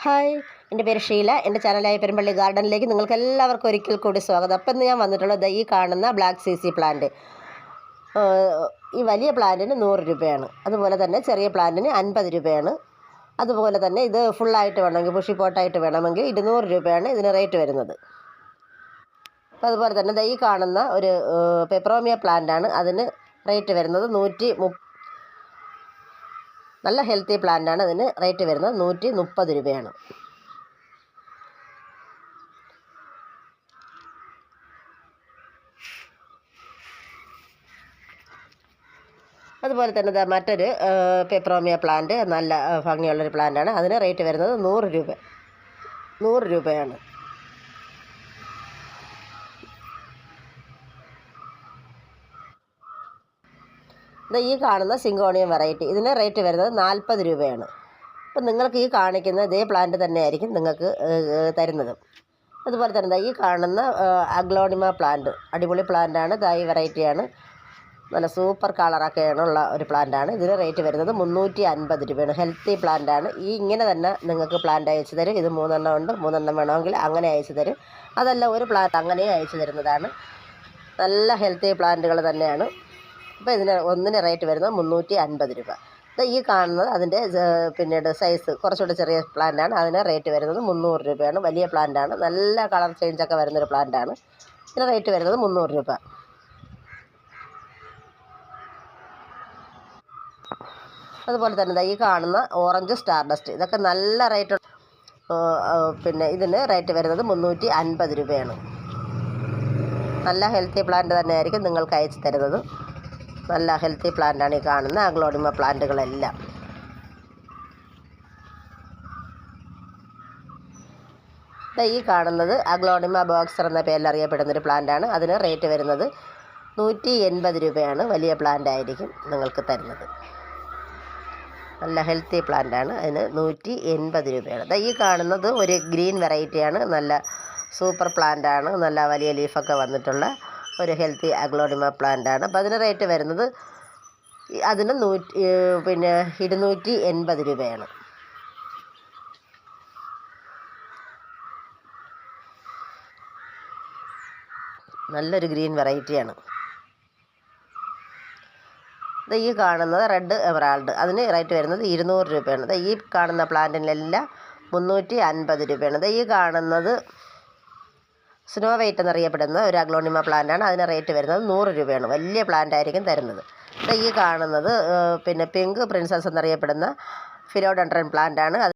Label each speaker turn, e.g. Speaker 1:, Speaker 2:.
Speaker 1: Hi, എൻ്റെ പേര് ഷീല. എൻ്റെ ചാനലായ പെരുമ്പള്ളി ഗാർഡനിലേക്ക് നിങ്ങൾക്ക് എല്ലാവർക്കും ഒരിക്കൽ കൂടി സ്വാഗതം. അപ്പം ഇന്ന് ഞാൻ വന്നിട്ടുള്ളത് ഈ കാണുന്ന ബ്ലാക്ക് സി പ്ലാന്റ്. ഈ വലിയ പ്ലാന്റിന് 100 രൂപയാണ്. അതുപോലെ തന്നെ ചെറിയ പ്ലാന്റിന് 50 രൂപയാണ്. അതുപോലെ തന്നെ ഇത് ഫുള്ളായിട്ട് വേണമെങ്കിൽ ബുഷി പോട്ടായിട്ട് വേണമെങ്കിൽ 200 രൂപയാണ് ഇതിന് റേറ്റ് വരുന്നത്. അപ്പോൾ അതുപോലെ തന്നെ ഈ കാണുന്ന ഒരു പെപ്പറോമിയ പ്ലാന്റാണ്. അതിന് റേറ്റ് വരുന്നത് നല്ല ഹെൽത്തി പ്ലാന്റാണ്. അതിന് റേറ്റ് വരുന്നത് 130 രൂപയാണ്. അതുപോലെ തന്നെ മറ്റൊരു പെപ്പറോമിയ പ്ലാന്റ് നല്ല ഭംഗിയുള്ളൊരു പ്ലാന്റാണ്. അതിന് റേറ്റ് വരുന്നത് 100 രൂപയാണ്. ഈ കാണുന്ന സിങ്കോണിയം വെറൈറ്റി, ഇതിന് റേറ്റ് വരുന്നത് 40 രൂപയാണ്. അപ്പം നിങ്ങൾക്ക് ഈ കാണിക്കുന്ന ഇതേ പ്ലാന്റ് തന്നെയായിരിക്കും നിങ്ങൾക്ക് തരുന്നത്. അതുപോലെ തന്നെ ഈ കാണുന്ന അഗ്ലോണിമ പ്ലാന്റ് അടിപൊളി പ്ലാന്റാണ്. ഈ വെറൈറ്റിയാണ്. നല്ല സൂപ്പർ കളറൊക്കെയാണ് ഉള്ള ഒരു പ്ലാന്റാണ്. ഇതിന് റേറ്റ് വരുന്നത് 350 രൂപയാണ്. ഹെൽത്തി പ്ലാന്റാണ്. ഇങ്ങനെ തന്നെ നിങ്ങൾക്ക് പ്ലാന്റ് അയച്ചു തരും. ഇത് 3 എണ്ണം ഉണ്ട്. 3 എണ്ണം വേണമെങ്കിൽ അങ്ങനെ അയച്ചു തരും. അതല്ല ഒരു പ്ലാന്റ് അങ്ങനെ അയച്ചു തരുന്നതാണ്. നല്ല ഹെൽത്തി പ്ലാന്റുകൾ തന്നെയാണ്. അപ്പോൾ ഇതിന് ഒന്നിന് റേറ്റ് വരുന്നത് 350 രൂപ. ഈ കാണുന്നത് അതിൻ്റെ പിന്നീട് സൈസ് കുറച്ചുകൂടി ചെറിയ പ്ലാന്റാണ്. അതിന് റേറ്റ് വരുന്നത് 300 രൂപയാണ്. വലിയ പ്ലാന്റാണ്. നല്ല കളർ ചേഞ്ചൊക്കെ വരുന്നൊരു പ്ലാന്റാണ്. ഇതിന് റേറ്റ് വരുന്നത് 300 രൂപ. അതുപോലെ തന്നെ ഈ കാണുന്ന ഓറഞ്ച് സ്റ്റാർ ഡസ്റ്റ്, ഇതൊക്കെ നല്ല റേറ്റ്. പിന്നെ ഇതിന് റേറ്റ് വരുന്നത് 350 രൂപയാണ്. നല്ല ഹെൽത്തി പ്ലാന്റ് തന്നെയായിരിക്കും നിങ്ങൾക്ക് അയച്ചു തരുന്നത്. നല്ല ഹെൽത്തി പ്ലാന്റാണ് ഈ കാണുന്ന അഗ്ലോണിമ പ്ലാന്റുകളെല്ലാം. ഈ കാണുന്നത് അഗ്ലോണിമ ബോക്സർ എന്ന പേരിൽ അറിയപ്പെടുന്നൊരു പ്ലാന്റാണ്. അതിന് റേറ്റ് വരുന്നത് 180 രൂപയാണ്. വലിയ പ്ലാന്റ് ആയിരിക്കും നിങ്ങൾക്ക് തരുന്നത്. നല്ല ഹെൽത്തി പ്ലാന്റാണ്. അതിന് 180 രൂപയാണ്. ഈ കാണുന്നത് ഒരു ഗ്രീൻ വെറൈറ്റിയാണ്. നല്ല സൂപ്പർ പ്ലാന്റാണ്. നല്ല വലിയ ലീഫൊക്കെ വന്നിട്ടുള്ള ഒരു ഹെൽത്തി അഗ്ലോണിമ പ്ലാന്റാണ്. അപ്പോൾ അതിന് റേറ്റ് വരുന്നത് അതിന് 280 രൂപയാണ്. നല്ലൊരു ഗ്രീൻ വെറൈറ്റിയാണ്. ഈ കാണുന്നത് റെഡ് എമറാൾഡ്, അതിന് റേറ്റ് വരുന്നത് 200 രൂപയാണ്. ഈ കാണുന്ന പ്ലാന്റിനെല്ലാം 350 രൂപയാണ്. ഈ കാണുന്നത് സ്നോ വൈറ്റ് എന്നറിയപ്പെടുന്ന ഒരു അഗ്ലോണിമ പ്ലാന്റാണ്. അതിന് റേറ്റ് വരുന്നത് 100 രൂപയാണ്. വലിയ പ്ലാന്റ് ആയിരിക്കും തരുന്നത്. ഈ കാണുന്നത് പിന്നെ പിങ്ക് പ്രിൻസസ് എന്നറിയപ്പെടുന്ന ഫിലോഡെൻഡ്രൻ പ്ലാന്റാണ്.